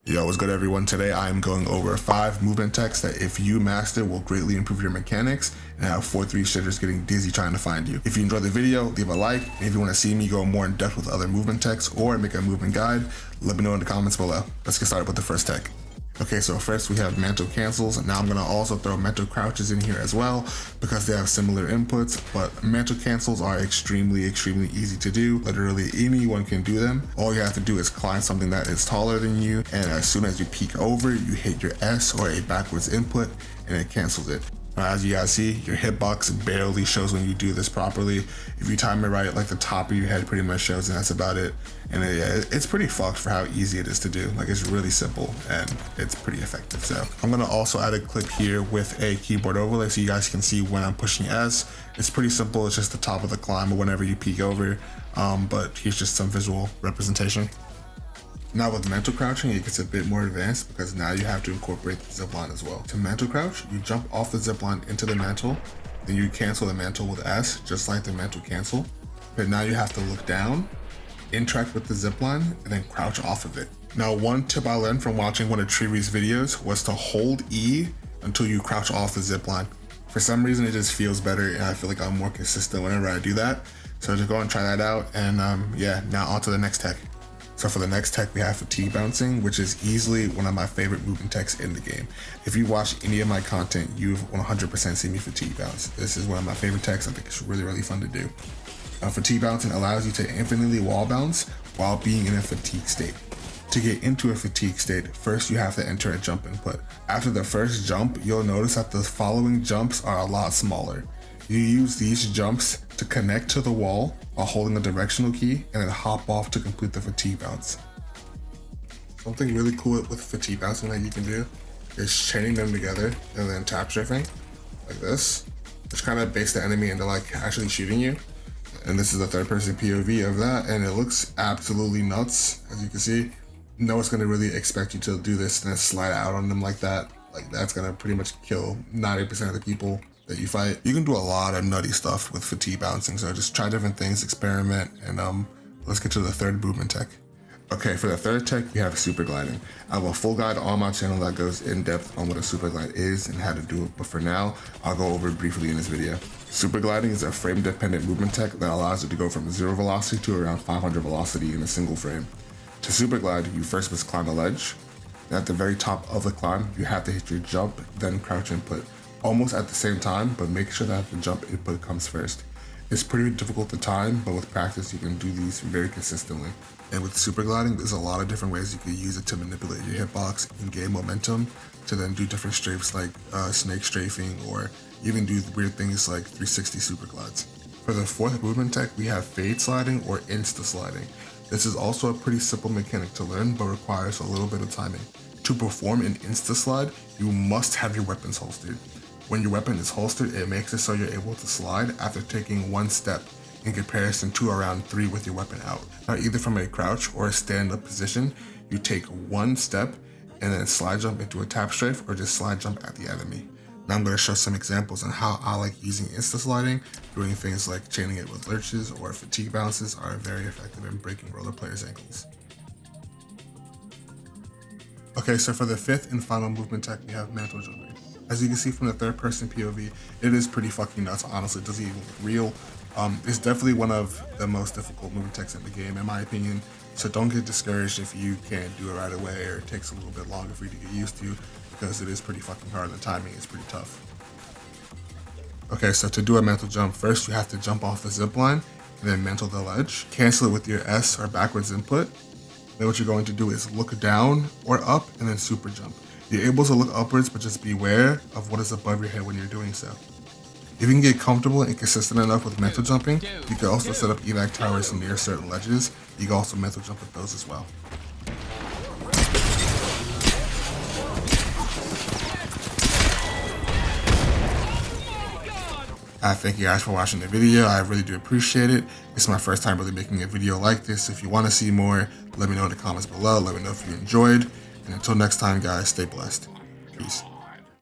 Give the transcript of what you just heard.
Yo, what's good everyone? Today I am going over 5 movement techs that if you master will greatly improve your mechanics and have 4-3 shitters getting dizzy trying to find you. If you enjoyed the video, leave a like, and if you want to see me go more in depth with other movement techs or make a movement guide, let me know in the comments below. Let's get started with the first tech. Okay, so first we have Mantle cancels, and now I'm gonna also throw Mantle crouches in here as well because they have similar inputs, but Mantle cancels are extremely easy to do. Literally anyone can do them. All you have to do is climb something that is taller than you, and as soon as you peek over, you hit your S or a backwards input and it cancels it. As you guys see, your hitbox barely shows when you do this properly. If you time it right, like the top of your head pretty much shows, and that's about it. And it's pretty fucked for how easy it is to do. Like, it's really simple and it's pretty effective. So I'm gonna also add a clip here with a keyboard overlay so you guys can see when I'm pushing S. It's pretty simple. It's just the top of the climb or whenever you peek over. But here's just some visual representation. Now with mantle crouching, it gets a bit more advanced because now you have to incorporate the zipline as well. To mantle crouch, you jump off the zipline into the mantle, then you cancel the mantle with S, just like the mantle cancel. But now you have to look down, interact with the zipline, and then crouch off of it. Now one tip I learned from watching one of Treery's videos was to hold E until you crouch off the zipline. For some reason it just feels better and I feel like I'm more consistent whenever I do that. So just go and try that out, and yeah, now on to the next tech. So for the next tech, we have fatigue bouncing, which is easily one of my favorite movement techs in the game. If you watch any of my content, you've 100% seen me fatigue bounce. This is one of my favorite techs. I think it's really fun to do. Fatigue bouncing allows you to infinitely wall bounce while being in a fatigue state. To get into a fatigue state, first you have to enter a jump input. After the first jump, you'll notice that the following jumps are a lot smaller. You use these jumps to connect to the wall while holding a directional key and then hop off to complete the fatigue bounce. Something really cool with fatigue bouncing that you can do is chaining them together and then tap strafing like this, which kind of bakes the enemy into like actually shooting you. And this is the third person POV of that, and it looks absolutely nuts. As you can see, no one's gonna really expect you to do this and then slide out on them like that. Like, that's gonna pretty much kill 90% of the people that you fight. You can do a lot of nutty stuff with fatigue bouncing, so just try different things, experiment, and let's get to the third movement tech. Okay, for the third tech, we have Supergliding. I have a full guide on my channel that goes in depth on what a Superglide is and how to do it, but for now, I'll go over it briefly in this video. Supergliding is a frame-dependent movement tech that allows you to go from 0 velocity to around 500 velocity in a single frame. To Superglide, you first must climb a ledge, and at the very top of the climb, you have to hit your jump, then crouch input, almost at the same time, but make sure that the jump input comes first. It's pretty difficult to time, but with practice you can do these very consistently. And with Supergliding, there's a lot of different ways you can use it to manipulate your hitbox and gain momentum, to then do different strafes like snake strafing, or even do weird things like 360 Superglides. For the fourth movement tech, we have Faide sliding or Insta-Sliding. This is also a pretty simple mechanic to learn, but requires a little bit of timing. To perform an Insta-Slide, you must have your weapons holstered. When your weapon is holstered, it makes it so you're able to slide after taking 1 step in comparison to around 3 with your weapon out. Now, either from a crouch or a stand-up position, you take 1 step and then slide jump into a tap strafe or just slide jump at the enemy. Now I'm going to show some examples on how I like using Insta-Sliding. Doing things like chaining it with lurches or fatigue bounces are very effective in breaking roller players' ankles. Okay, so for the fifth and final movement tech, we have Mantle Jumping. As you can see from the third person POV, it is pretty fucking nuts, honestly. It doesn't even look real. It's definitely one of the most difficult movement techs in the game, in my opinion. So don't get discouraged if you can't do it right away or it takes a little bit longer for you to get used to, because it is pretty fucking hard and the timing is pretty tough. Okay, so to do a mantle jump, first you have to jump off the zip line and then mantle the ledge. Cancel it with your S or backwards input. Then what you're going to do is look down or up and then super jump. You're able to look upwards, but just beware of what is above your head when you're doing so. If you can get comfortable and consistent enough with mantle jumping, you can also set up evac towers near certain ledges. You can also mantle jump with those as well. Thank you guys for watching the video. I really do appreciate it. It's my first time really making a video like this. If you want to see more, let me know in the comments below. Let me know if you enjoyed. And until next time, guys, stay blessed. Peace.